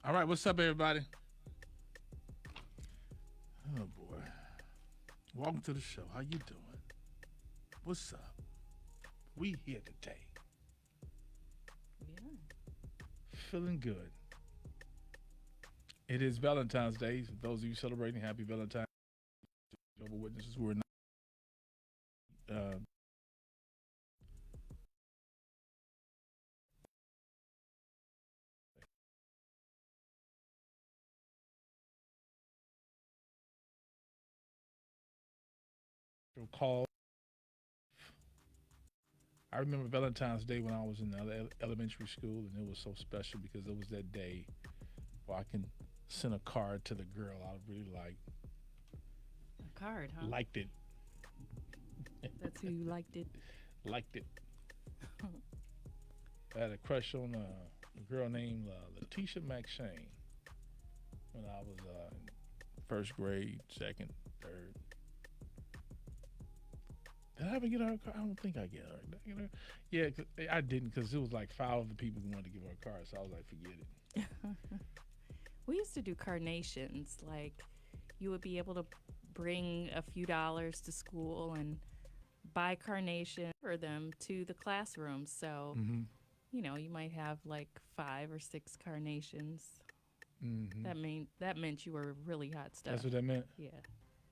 All right, what's up, everybody? Oh boy, welcome to the show. How you doing? What's up? We here today, Yeah. feeling good. It is Valentine's Day. For those of you celebrating, happy Valentine's. Jehovah's Witnesses who are not uh, call. I remember Valentine's Day when I was in elementary school, and it was so special because it was that day where I can send a card to the girl I really A card, huh? liked it, That's who you liked it. liked it. I had a crush on a girl named Letitia McShane when I was in first grade, second, third. Did I ever get her a card? I don't think I get her. Did I get her? Yeah, I didn't because it was like five other people who wanted to give her a card, so I was like, forget it. We used to do carnations. Like, you would be able to bring a few dollars to school and buy carnation for them to the classroom. So, Mm-hmm. you might have like 5 or 6 carnations. Mm-hmm. That meant you were really hot stuff. That's what that meant? Yeah.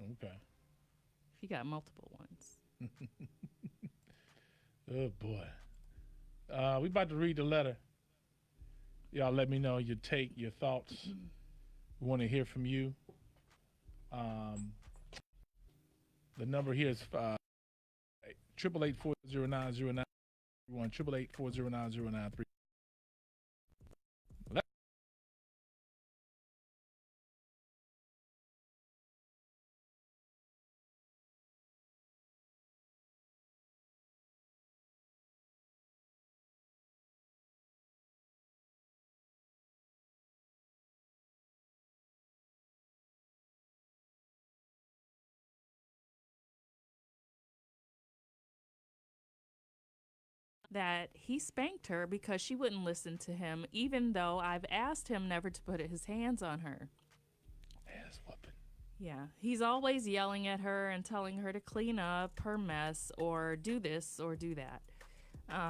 Okay. If you got multiple ones. Oh, boy. We about to read the letter. Y'all let me know your take, your thoughts. We want to hear from you. The number here is 888-409-0931, 888-409-0933. That he spanked her because she wouldn't listen to him, even though I've asked him never to put his hands on her. Ass whooping. Yeah, he's always yelling at her and telling her to clean up her mess or do this or do that.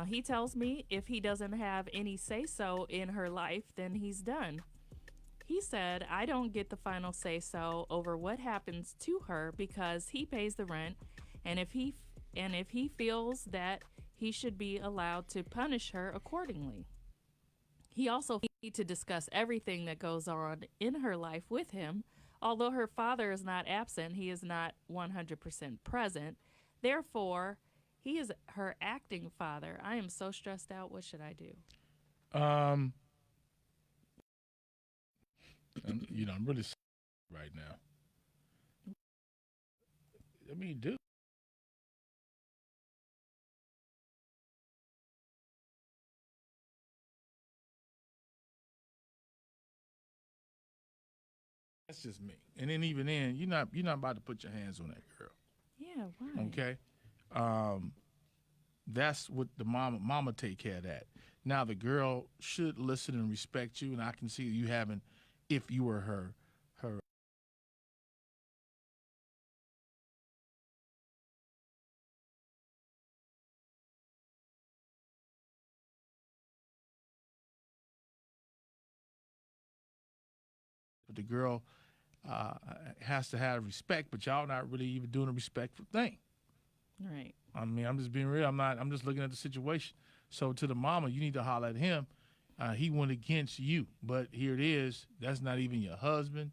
He tells me if he doesn't have any say so in her life, then he's done. He said I don't get the final say so over what happens to her because he pays the rent, and if he feels that he should be allowed to punish her accordingly. He also needs to discuss everything that goes on in her life with him. Although her father is not absent, he is not 100% present. Therefore, he is her acting father. I am so stressed out. What should I do? Um, I'm really right now. I mean, dude, that's just me. And then even then, you're not about to put your hands on that girl. Yeah, why? Okay. Um, that's what the mama take care of that. Now the girl should listen and respect you, and I can see you having, if you were her. But the girl uh, has to have respect, but y'all not really even doing a respectful thing. Right. I mean, I'm just being real. I'm not. I'm just looking at the situation. So to the mama, you need to holler at him. He went against you, but here it is. That's not even your husband.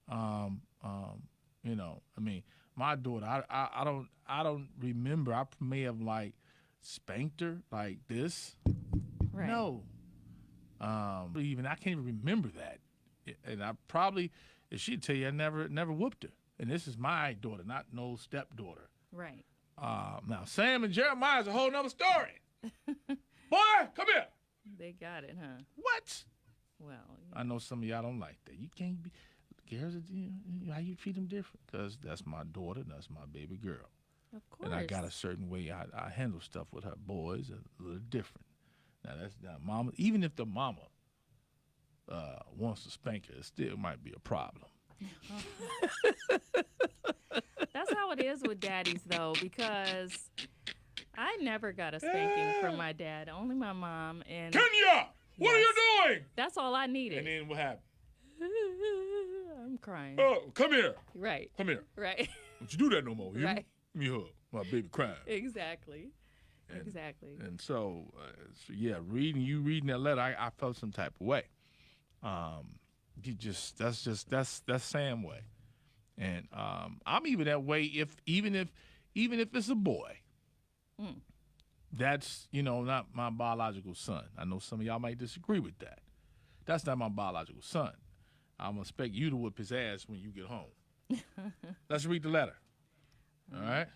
Um, um, I mean, my daughter. I don't remember. I may have like spanked her like this. Right. No. Even I can't even remember that. And I probably, if she'd tell you, I never whooped her. And this is my daughter, not no stepdaughter. Right. Now Sam and Jeremiah is a whole nother story. Boy, come here. They got it, huh? What? Well, I know some of y'all don't like that. You can't be. Girls, how you treat them different? Because that's my daughter. That's my baby girl. of course. And I got a certain way I handle stuff with her boys a little different. Now that's not mama. Even if the mama wants to spank her, it still might be a problem. That's how it is with daddies, though, because I never got a spanking from my dad, only my mom. And Kenya, what are you doing? That's all I needed. And then what happened? I'm crying. Oh, come here. Right. Come here. Right. Don't you do that no more. You Right. Give me a hug. My baby crying. Exactly. Exactly. And so yeah, reading that letter, I felt some type of way. That's Sam way. And I'm even that way even if it's a boy. That's, not my biological son. I know some of y'all might disagree with that. That's not my biological son. I'm going to expect you to whip his ass when you get home. Let's read the letter. All right?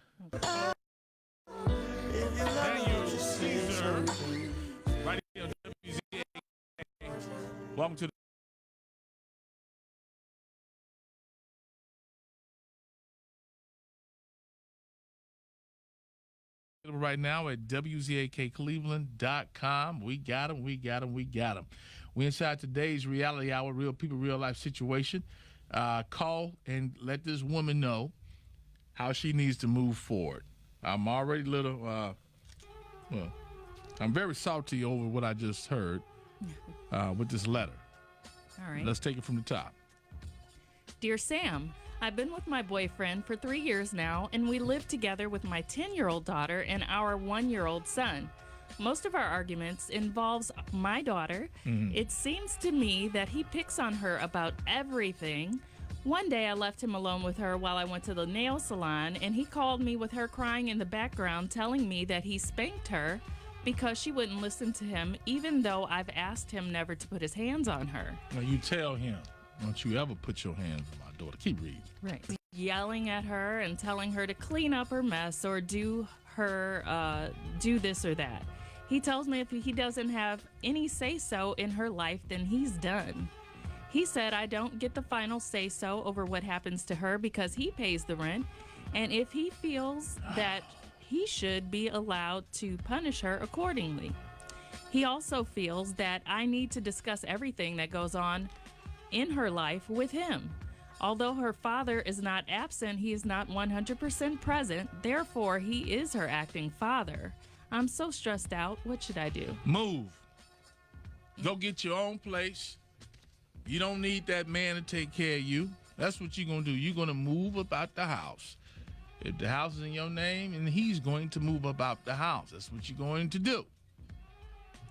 Daniel Caesar, right here on WZA. Welcome to the right now at WZAKCleveland.com. We got them. We inside today's reality hour, real people, real life situation. Call and let this woman know how she needs to move forward. I'm already I'm very salty over what I just heard with this letter. All right. Let's take it from the top. Dear Sam, I've been with my boyfriend for 3 years now, and we live together with my 10-year-old daughter and our 1-year-old son. Most of our arguments involves my daughter. It seems to me that he picks on her about everything. One day I left him alone with her while I went to the nail salon, and he called me with her crying in the background, telling me that he spanked her because she wouldn't listen to him, even though I've asked him never to put his hands on her. Now you tell him, don't you ever put your hands on my daughter. Keep reading. Right. Yelling at her and telling her to clean up her mess or do this or that. He tells me if he doesn't have any say-so in her life, then he's done. He said I don't get the final say-so over what happens to her because he pays the rent, and if he feels that he should be allowed to punish her accordingly. He also feels that I need to discuss everything that goes on in her life with him. Although her father is not absent, he is not 100% present. Therefore, he is her acting father. I'm so stressed out. What should I do? Move. Go get your own place. You don't need that man to take care of you. That's what you're going to do. You're going to move about the house. If the house is in your name, and he's going to move about the house. That's what you're going to do.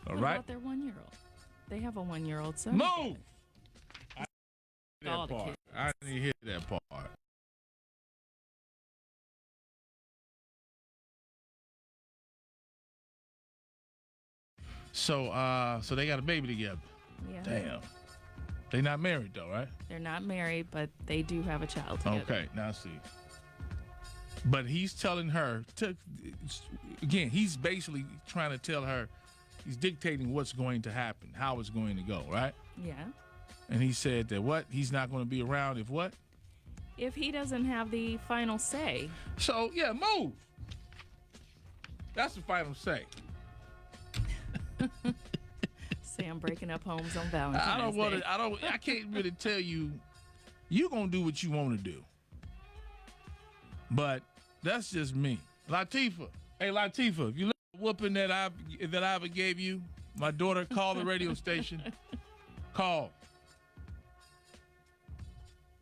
All right? What about their 1-year-old? They have a 1-year-old son. Move! All the part. kids. I didn't hear that part. So they got a baby together. Yeah. Damn. They not married though, right? They're not married, but they do have a child together. Okay, now see. But he's telling her again, he's basically trying to tell her, he's dictating what's going to happen, how it's going to go, right? Yeah. And he said that what? He's not going to be around if what? If he doesn't have the final say. So, yeah, move. That's the final say. Sam breaking up homes on Valentine's Day. I can't really tell you. You're going to do what you want to do. But that's just me. Latifah. Hey, Latifah, if you look at the whooping that I ever gave you, my daughter, call the radio station. Call.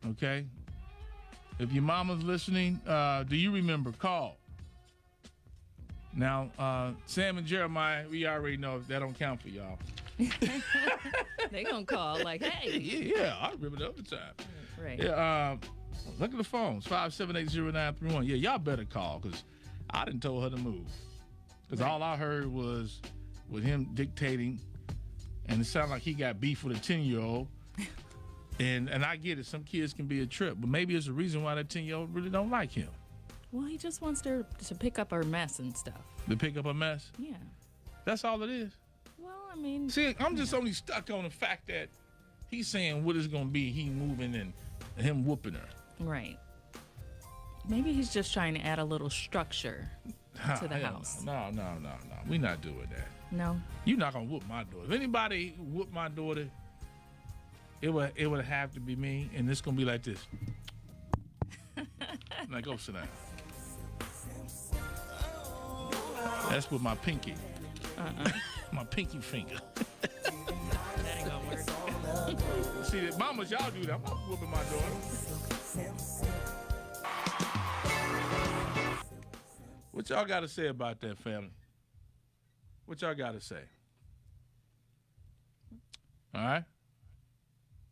Okay? If your mama's listening, do you remember? Call. Now, Sam and Jeremiah, we already know that don't count for y'all. They gonna call like, hey. Yeah, I remember the other time. Right. Yeah, look at the phones, 5780931. Yeah, y'all better call, because I didn't told her to move. Because all I heard was with him dictating, and it sounded like he got beef with a 10-year-old. And I get it, some kids can be a trip, but maybe it's a reason why that 10-year-old really don't like him. Well, he just wants her to pick up her mess and stuff. To pick up a mess? Yeah. That's all it is? Well, I mean... See, I'm just only stuck on the fact that he's saying what is going to be he moving and him whooping her. Right. Maybe he's just trying to add a little structure to the house. No. We're not doing that. No? You're not going to whoop my daughter. If anybody whoop my daughter, it would have to be me, and it's gonna be like this. Like, go sit down. That's with my pinky. My pinky finger. That ain't gonna work. See, mamas, y'all do that. I'm not whooping my daughter. What y'all got to say about that, family? What y'all got to say? All right.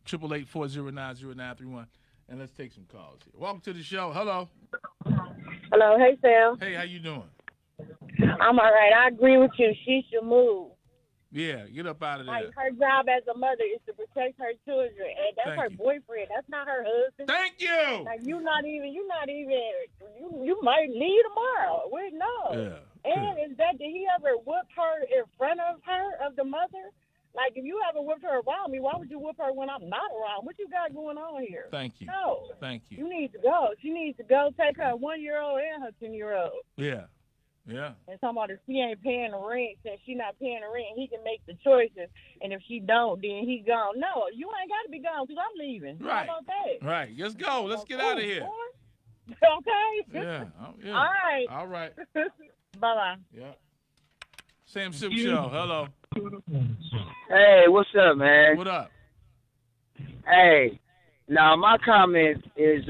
888-409-0931. And let's take some calls here. Welcome to the show. Hello. Hello. Hey, Sam. Hey, how you doing? I'm all right. I agree with you. She should move. Yeah, get up out of there. Like, her job as a mother is to protect her children, and that's Thank her you. boyfriend. That's not her husband. Thank you. Like, you might leave tomorrow. We know. Yeah. And is that, did he ever whoop her in front of her, of the mother? Like, if you ever whipped her around me, why would you whip her when I'm not around? What you got going on here? Thank you. No. Thank you. You need to go. She needs to go take her 1-year-old and her 10-year-old. Yeah. Yeah. And talking about if she ain't paying the rent, since she not paying the rent, he can make the choices. And if she don't, then he gone. No, you ain't got to be gone because I'm leaving. Right. How about that? Right. Let's go. Let's get out of here. Okay. Yeah. Yeah. All right. All right. Bye-bye. Yeah. Sam Sylk Show. Hello. Hey, what's up, man? What up? Hey, now my comment is,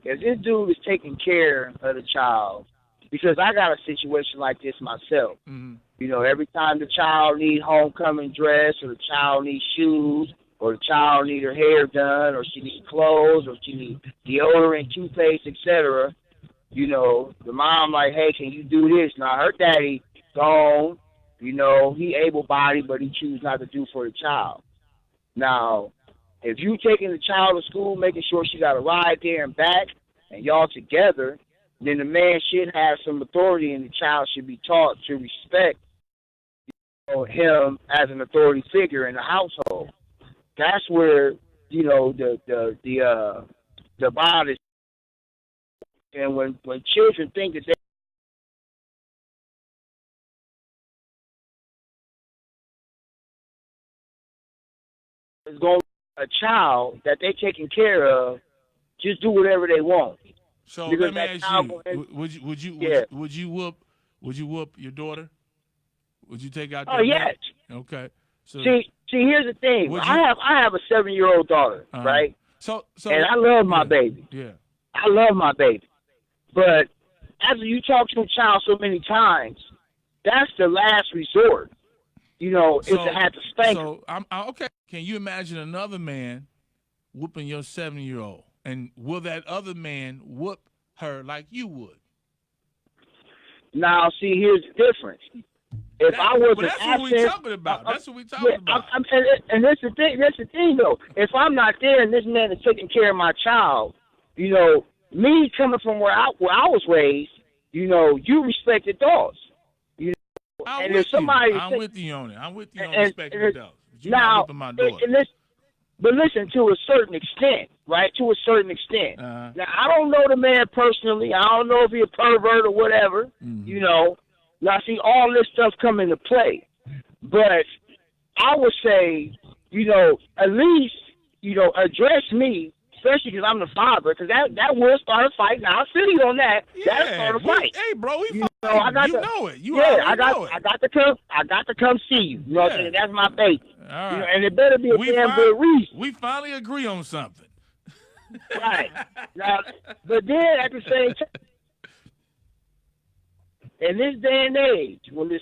if this dude is taking care of the child, because I got a situation like this myself. Mm-hmm. You know, every time the child needs homecoming dress, or the child needs shoes, or the child needs her hair done, or she needs clothes, or she needs deodorant, toothpaste, etc., you know, the mom like, hey, can you do this? Now, her daddy gone. You know, he able-bodied, but he chooses not to do for the child. Now, if you taking the child to school, making sure she got a ride there and back, and y'all together, then the man should have some authority, and the child should be taught to respect him as an authority figure in the household. That's where, you know, the bond is. And when children think that they is going to a child that they taking care of, just do whatever they want. So Because let me that ask child you: Yeah. Would you whoop your daughter? Would you take out? Oh, that yes. belt? Okay. So See, here's the thing. Would I have a 7-year-old daughter, right? So and I love my baby. Yeah. I love my baby. But after you talk to a child so many times, that's the last resort. You know, is to have to spank. So okay. Can you imagine another man whooping your 7-year-old, and will that other man whoop her like you would? Now, see, here's the difference. If I was that's an what we absent, talking about. That's what we talking about. And that's the thing. That's the thing, though. If I'm not there and this man is taking care of my child, you know, me coming from where I was raised, you know, you respect adults. You know, I'm and with if somebody, you. I'm with you on it. I'm with you on and- respecting and- adults. You're not whooping my daughter. but listen, to a certain extent, right? To a certain extent. Uh-huh. Now, I don't know the man personally. I don't know if he's a pervert or whatever. Mm-hmm. You know. Now, see, all this stuff come into play. But I would say, you know, at least, you know, address me, especially because I'm the father, because that will start a fight. Now, I feel you on that. That'll start a fight. Hey, bro, we You fighting. know, I got you to, know it. You yeah, already know it. I got to come see you. You know what I'm saying? That's my baby. All right. You know, and it better be a damn good reason. We finally agree on something. Right. Now, but then at the same time, in this day and age, when this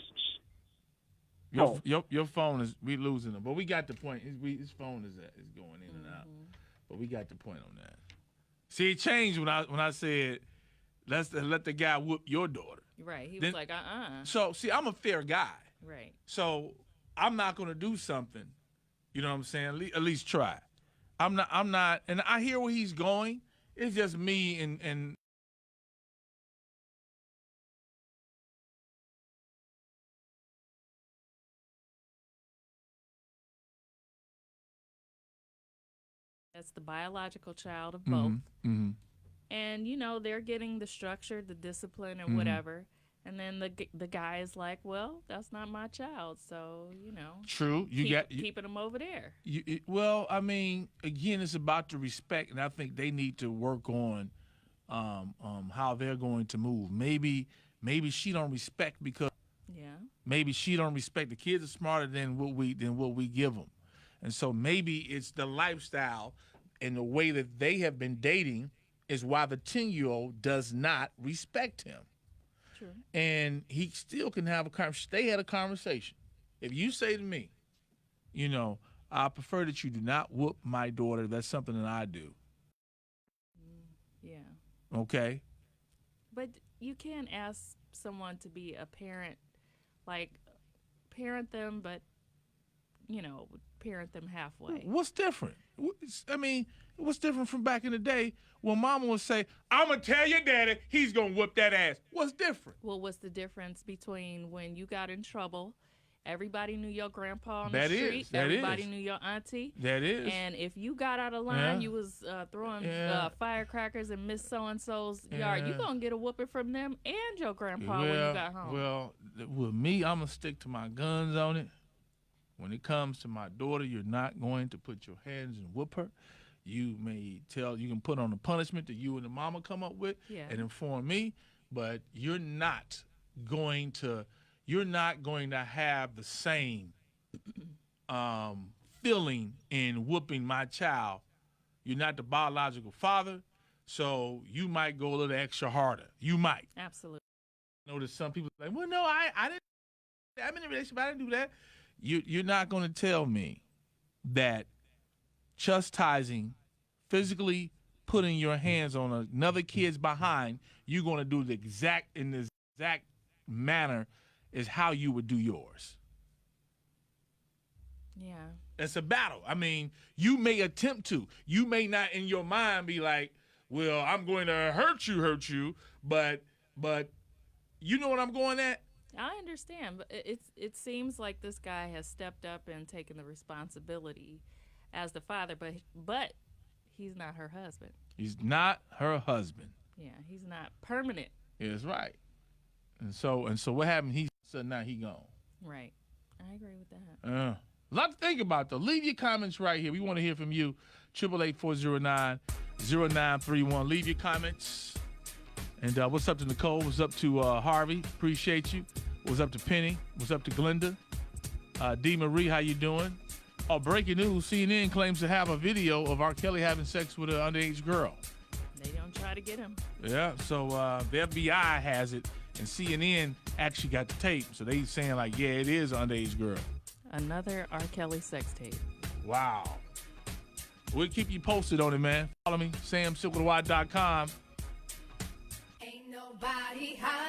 Your phone is, we losing them, but we got the point. His phone is going in and out, but we got the point on that. See, it changed when I said let the guy whoop your daughter. Right. He was like, So see, I'm a fair guy. Right. So I'm not gonna do something. You know what I'm saying? At least try. I'm not, and I hear where he's going. It's just me and That's the biological child of both. Mm-hmm. And, you know, they're getting the structure, the discipline, and whatever. And then the guy is like, well, that's not my child, so True. Keeping him over there. Well, I mean, again, it's about the respect, and I think they need to work on how they're going to move. Maybe she don't respect because maybe she don't respect. The kids are smarter than what we give them, and so maybe it's the lifestyle and the way that they have been dating is why the 10-year-old does not respect him. True. And he still can have a conversation. They had a conversation. If you say to me, I prefer that you do not whoop my daughter. That's something that I do. Yeah. Okay. But you can't ask someone to be a parent, like parent them, but parent them halfway. What's different? I mean, what's different from back in the day when mama would say, I'm going to tell your daddy he's going to whoop that ass? What's different? Well, what's the difference between when you got in trouble, everybody knew your grandpa on That the is. street, That everybody is. knew your auntie, That is. and if you got out of line, Yeah. you was throwing Yeah. Firecrackers in Miss So-and-so's Yeah. yard, you going to get a whooping from them and your grandpa when you got home. Well, with me, I'm going to stick to my guns on it. When it comes to my daughter, you're not going to put your hands and whoop her. You can put on a punishment that you and the mama come up with and inform me, but you're not going to have the same feeling in whooping my child. You're not the biological father, so you might go a little extra harder. You might. Absolutely. I know that some people are like, well, no, I didn't. I'm in a relationship. I didn't do that. You're not going to tell me that chastising, physically putting your hands on another kid's behind, you're going to do the exact manner is how you would do yours. Yeah. It's a battle. I mean, you may attempt to. You may not in your mind be like, well, I'm going to hurt you, but you know what I'm going at? I understand, but it seems like this guy has stepped up and taken the responsibility as the father, but he's not her husband. He's not her husband. Yeah, he's not permanent. That's right. And so what happened? He said now he gone. Right. I agree with that. A lot to think about though. Leave your comments right here. We want to hear from you. 888-409-0931. Leave your comments. And what's up to Nicole? What's up to Harvey? Appreciate you. What's up to Penny? What's up to Glenda? D. Marie, how you doing? Oh, breaking news. CNN claims to have a video of R. Kelly having sex with an underage girl. They don't try to get him. Yeah, so the FBI has it, and CNN actually got the tape. So they saying like, yeah, it is an underage girl. Another R. Kelly sex tape. Wow. We'll keep you posted on it, man. Follow me, SamSylk.com. Ain't nobody high.